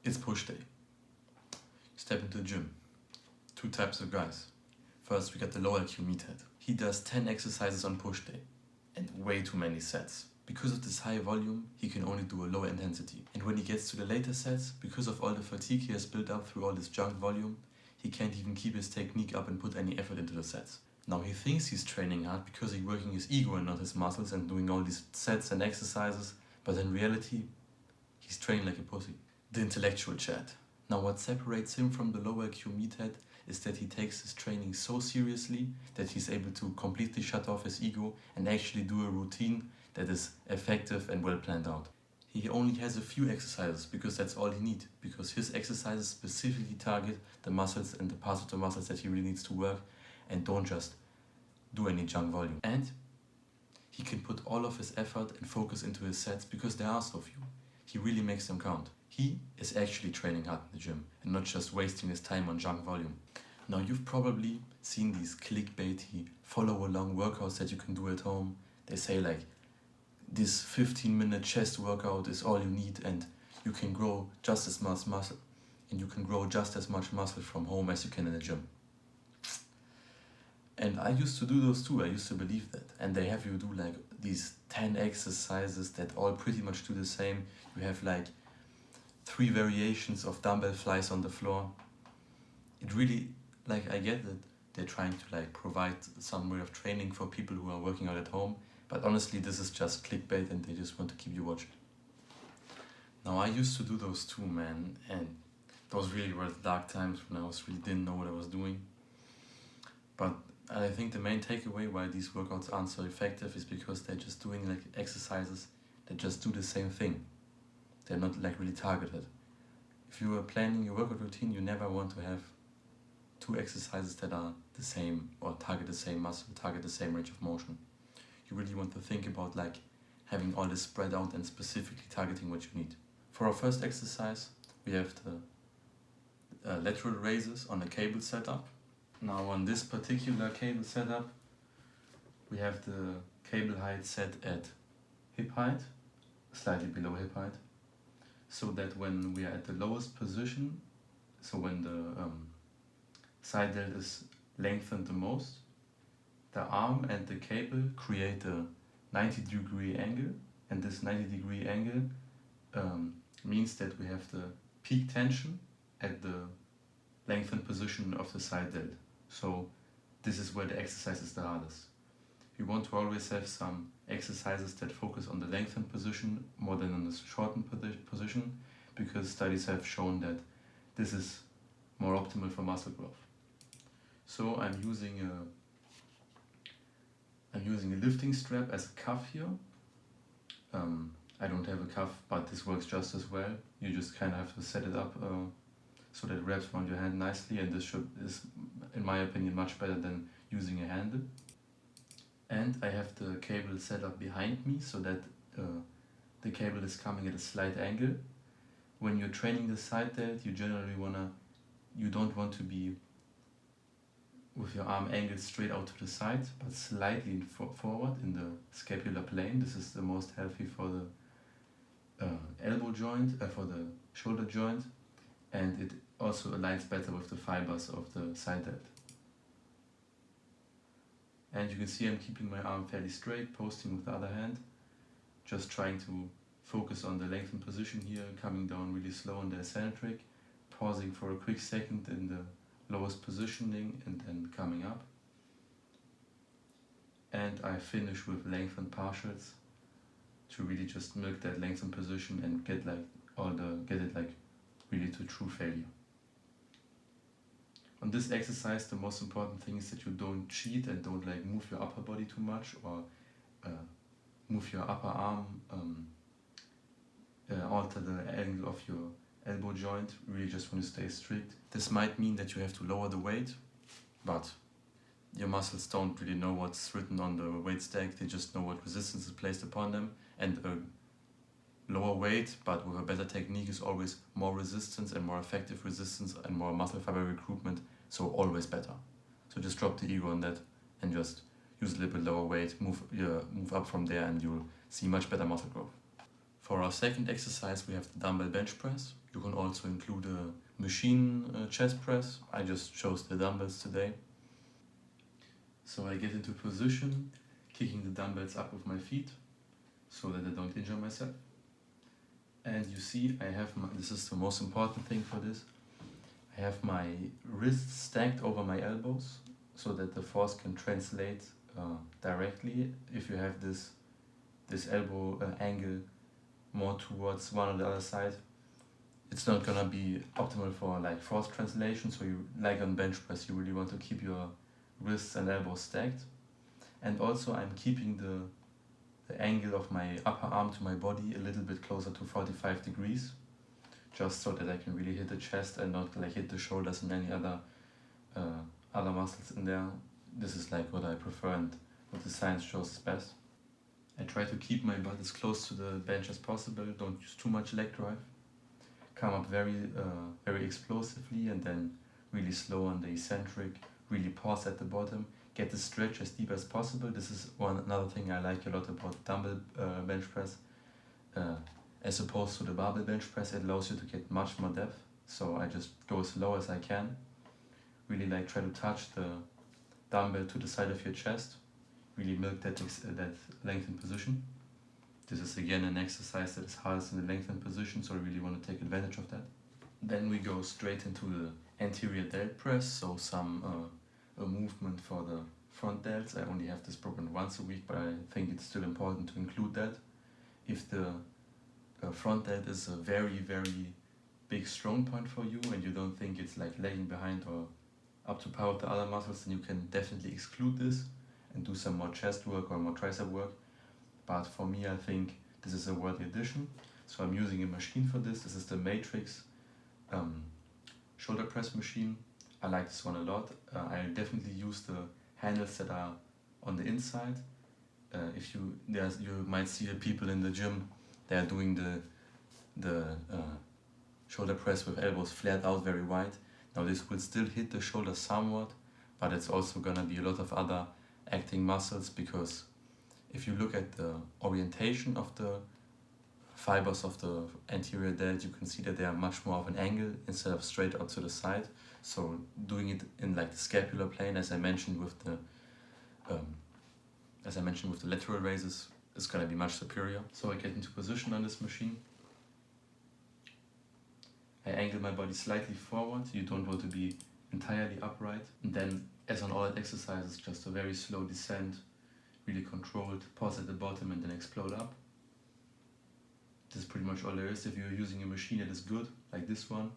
It's push day. Step into the gym. Two types of guys. First, we got the low IQ meathead. He does 10 exercises on push day and way too many sets. Because of this high volume, he can only do a low intensity. And when he gets to the later sets, because of all the fatigue he has built up through all this junk volume, he can't even keep his technique up and put any effort into the sets. Now he thinks he's training hard because he's working his ego and not his muscles and doing all these sets and exercises, but in reality, he's training like a pussy. The intellectual chat. Now what separates him from the low IQ meathead is that he takes his training so seriously that he's able to completely shut off his ego and actually do a routine that is effective and well planned out. He only has a few exercises because that's all he needs, because his exercises specifically target the muscles and the parts of the muscles that he really needs to work and don't just do any junk volume. And he can put all of his effort and focus into his sets because there are so few. He really makes them count. He is actually training hard in the gym and not just wasting his time on junk volume. Now you've probably seen these clickbaity follow-along workouts that you can do at home. They say like, this 15-minute chest workout is all you need and you can grow just as much muscle and you can grow just as much muscle from home as you can in the gym. And I used to do those too, I used to believe that. And they have you do like these 10 exercises that all pretty much do the same. You have like 3 variations of dumbbell flies on the floor. It really, like I get that they're trying to like provide some way of training for people who are working out at home. But honestly, this is just clickbait and they just want to keep you watching. Now I used to do those too, man. And those really were the dark times when I really didn't know what I was doing. But I think the main takeaway why these workouts aren't so effective is because they're just doing like exercises that just do the same thing. They're not like really targeted. If you are planning your workout routine, you never want to have 2 exercises that are the same or target the same muscle, target the same range of motion. You really want to think about like having all this spread out and specifically targeting what you need. For our first exercise, we have the lateral raises on a cable setup. Now on this particular cable setup, we have the cable height set at hip height, slightly below hip height, so that when we are at the lowest position, so when the side delt is lengthened the most, the arm and the cable create a 90-degree angle, and this 90-degree angle means that we have the peak tension at the lengthened position of the side delt. So this is where the exercise is the hardest. You want to always have some exercises that focus on the lengthened position more than on the shortened position, because studies have shown that this is more optimal for muscle growth. So I'm using a lifting strap as a cuff here. I don't have a cuff, but this works just as well. You just kind of have to set it up so that it wraps around your hand nicely, and this is, in my opinion, much better than using a handle. And I have the cable set up behind me so that the cable is coming at a slight angle. When you're training the side delt, you don't want to be with your arm angled straight out to the side, but slightly forward in the scapular plane. This is the most healthy for the elbow joint, for the shoulder joint, and it also aligns better with the fibers of the side delt. And you can see I'm keeping my arm fairly straight, posting with the other hand, just trying to focus on the lengthened position here, coming down really slow on the eccentric, pausing for a quick second in the lowest positioning and then coming up. And I finish with lengthened partials to really just milk that lengthened position and get it like really to true failure. On this exercise, the most important thing is that you don't cheat and don't like move your upper body too much or move your upper arm, alter the angle of your elbow joint. Really just want to stay strict. This might mean that you have to lower the weight, but your muscles don't really know what's written on the weight stack. They just know what resistance is placed upon them, and a lower weight but with a better technique is always more resistance and more effective resistance and more muscle fiber recruitment, so always better. So just drop the ego on that and just use a little bit lower weight, move up from there, and you'll see much better muscle growth. For our second exercise, we have the dumbbell bench press. You can also include a machine chest press. I just chose the dumbbells today. So I get into position, kicking the dumbbells up with my feet so that I don't injure myself. And you see, I have this is the most important thing for this. I have my wrists stacked over my elbows so that the force can translate directly. If you have this elbow angle more towards one or the other side, it's not gonna be optimal for like force translation. So you, like on bench press, you really want to keep your wrists and elbows stacked. And also I'm keeping the angle of my upper arm to my body a little bit closer to 45 degrees, just so that I can really hit the chest and not like hit the shoulders and any other muscles in there. This is like what I prefer and what the science shows is best. I try to keep my butt as close to the bench as possible. Don't use too much leg drive. Come up very explosively and then really slow on the eccentric. Really pause at the bottom. Get the stretch as deep as possible. This is another thing I like a lot about dumbbell bench press. As opposed to the barbell bench press, it allows you to get much more depth. So I just go as low as I can. Really like try to touch the dumbbell to the side of your chest. Really milk that lengthened position. This is again an exercise that is hardest in the lengthened position, so I really want to take advantage of that. Then we go straight into the anterior delt press, so some a movement for the front delts. I only have this broken once a week, but I think it's still important to include that. If the front delt is a very big strong point for you and you don't think it's like lagging behind or up to par with the other muscles, then you can definitely exclude this and do some more chest work or more tricep work. But for me, I think this is a worthy addition. So I'm using a machine for this. This is the Matrix shoulder press machine. I like this one a lot. I definitely use the handles that are on the inside. You might see the people in the gym, they are doing the shoulder press with elbows flared out very wide. Now this will still hit the shoulder somewhat, but it's also gonna be a lot of other acting muscles, because if you look at the orientation of the fibers of the anterior delt, you can see that they are much more of an angle instead of straight out to the side. So doing it in like the scapular plane, as I mentioned with the lateral raises, is going to be much superior. So I get into position on this machine. I angle my body slightly forward. You don't want to be entirely upright. And then, as on all exercises, just a very slow descent, really controlled, pause at the bottom and then explode up. This is pretty much all there is. If you're using a machine that is good, like this one,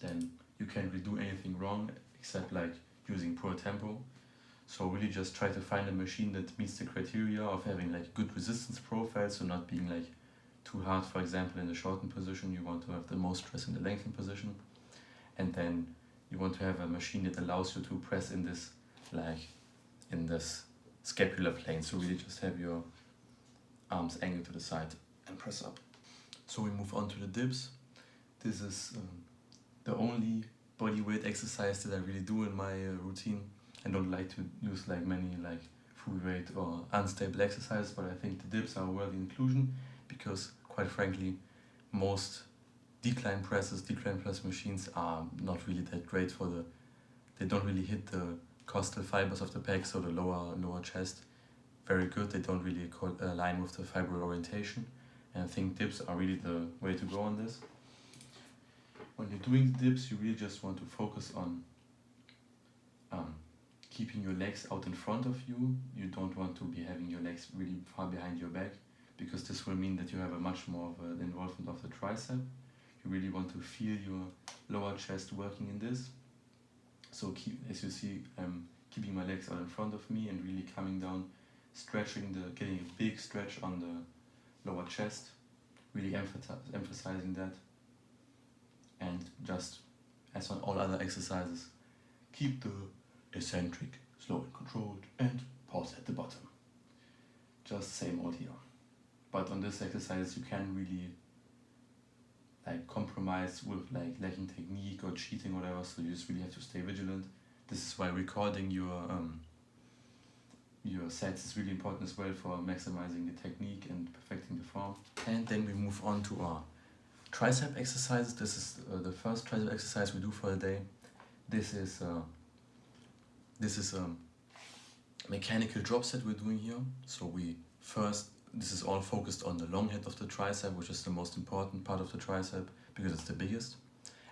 then you can't really do anything wrong except like using poor tempo. So really just try to find a machine that meets the criteria of having like good resistance profile, so not being like too hard. For example, in the shortened position, you want to have the most stress in the lengthened position. And then you want to have a machine that allows you to press in this scapular plane. So really just have your arms angled to the side and press up. So we move on to the dips. This is the only body weight exercise that I really do in my routine. I don't like to use like many like full weight or unstable exercises, but I think the dips are a worthy inclusion because, quite frankly, most decline press machines are not really that great they don't really hit the costal fibers of the pec, so the lower chest very good. They don't really align with the fiber orientation, and I think dips are really the way to go on this. When you're doing the dips, you really just want to focus on keeping your legs out in front of you. You don't want to be having your legs really far behind your back, because this will mean that you have a much more of an involvement of the tricep. You really want to feel your lower chest working in this. So as you see, I'm keeping my legs out in front of me and really coming down, getting a big stretch on the lower chest, really emphasizing that. And just as on all other exercises, keep the eccentric slow and controlled and pause at the bottom. Just same old here. But on this exercise you can really like compromise with like lacking technique or cheating or whatever, so you just really have to stay vigilant. This is why recording your sets is really important as well for maximizing the technique and perfecting the form. And then we move on to our Tricep exercises. This is the first tricep exercise we do for the day. This is a mechanical drop set we're doing here. So this is all focused on the long head of the tricep, which is the most important part of the tricep because it's the biggest.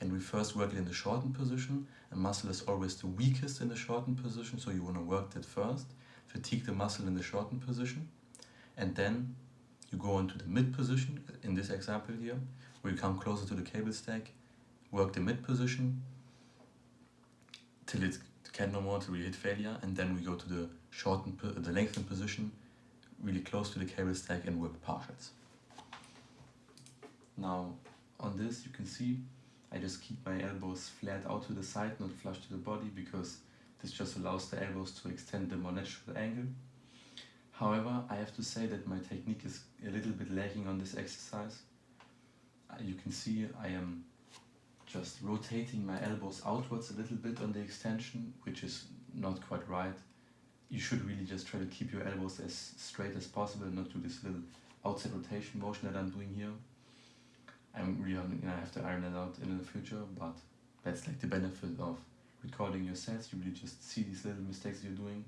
And we first work it in the shortened position. A muscle is always the weakest in the shortened position, so you want to work that first. Fatigue the muscle in the shortened position. And then you go into the mid position, in this example here, where you come closer to the cable stack, work the mid position till it can no more, till we hit failure, and then we go to the lengthened position, really close to the cable stack, and work partials. Now on this you can see I just keep my elbows flat out to the side, not flush to the body, because this just allows the elbows to extend the more natural angle. However, I have to say that my technique is a little bit lacking on this exercise. You can see I am just rotating my elbows outwards a little bit on the extension, which is not quite right. You should really just try to keep your elbows as straight as possible and not do this little outside rotation motion that I'm doing here. I'm really I have to iron that out in the future, but that's like the benefit of recording your sets. You really just see these little mistakes you're doing.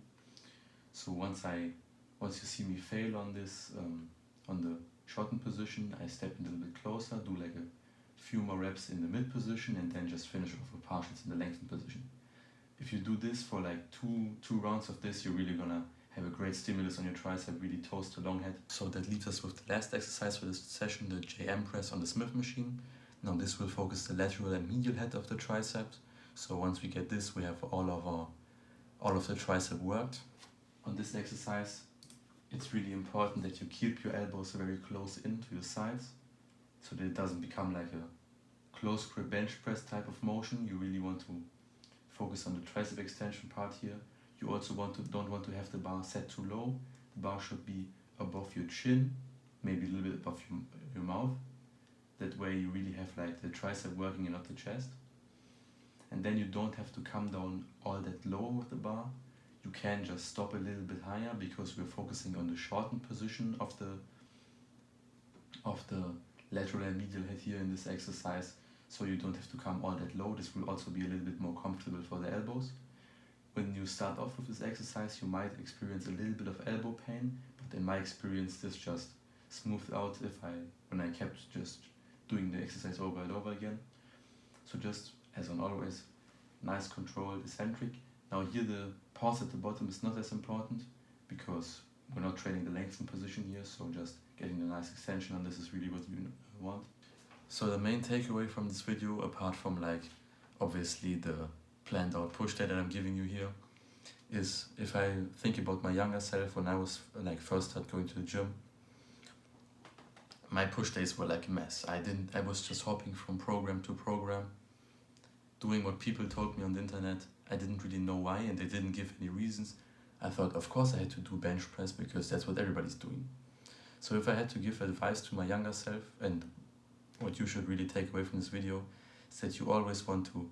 So once you see me fail on this, on the shortened position, I step a little bit closer, do like a few more reps in the mid position, and then just finish off with partials in the lengthened position. If you do this for like two rounds of this, you're really gonna have a great stimulus on your tricep, really toast the long head. So that leaves us with the last exercise for this session, the JM press on the Smith machine. Now this will focus the lateral and medial head of the triceps. So once we get this, we have all of the tricep worked. On this exercise, it's really important that you keep your elbows very close in to your sides, so that it doesn't become like a close grip bench press type of motion. You really want to focus on the tricep extension part here. You also don't want to have the bar set too low. The bar should be above your chin, maybe a little bit above your mouth. That way you really have like the tricep working and not the chest. And then you don't have to come down all that low with the bar. You can just stop a little bit higher, because we're focusing on the shortened position of the lateral and medial head here in this exercise. So you don't have to come all that low. This will also be a little bit more comfortable for the elbows. When you start off with this exercise, you might experience a little bit of elbow pain, but in my experience this just smoothed out when I kept just doing the exercise over and over again. So just, as on always, nice controlled eccentric. Now here the pause at the bottom is not as important, because we're not training the lengthened position here, so just getting the nice extension on this is really what you want. So the main takeaway from this video, apart from like obviously the planned out push day that I'm giving you here, is if I think about my younger self when I was like first start going to the gym, my push days were like a mess. I was just hopping from program to program, doing what people told me on the internet. I didn't really know why, and they didn't give any reasons. I thought of course I had to do bench press because that's what everybody's doing. So if I had to give advice to my younger self, and what you should really take away from this video, is that you always want to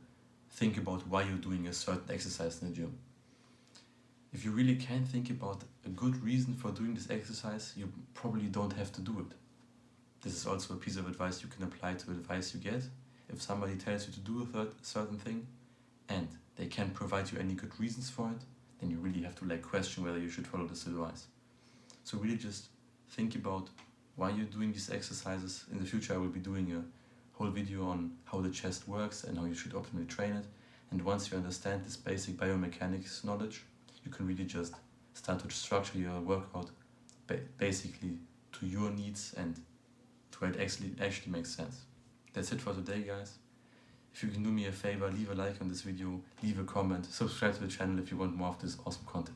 think about why you're doing a certain exercise in the gym. If you really can't think about a good reason for doing this exercise, you probably don't have to do it. This is also a piece of advice you can apply to advice you get. If somebody tells you to do a certain thing and they can't provide you any good reasons for it, then you really have to like question whether you should follow this advice. So really just think about why you're doing these exercises. In the future I will be doing a whole video on how the chest works and how you should optimally train it. And once you understand this basic biomechanics knowledge, you can really just start to structure your workout basically to your needs and to where it actually makes sense. That's it for today, guys. If you can do me a favor, leave a like on this video, leave a comment, subscribe to the channel if you want more of this awesome content.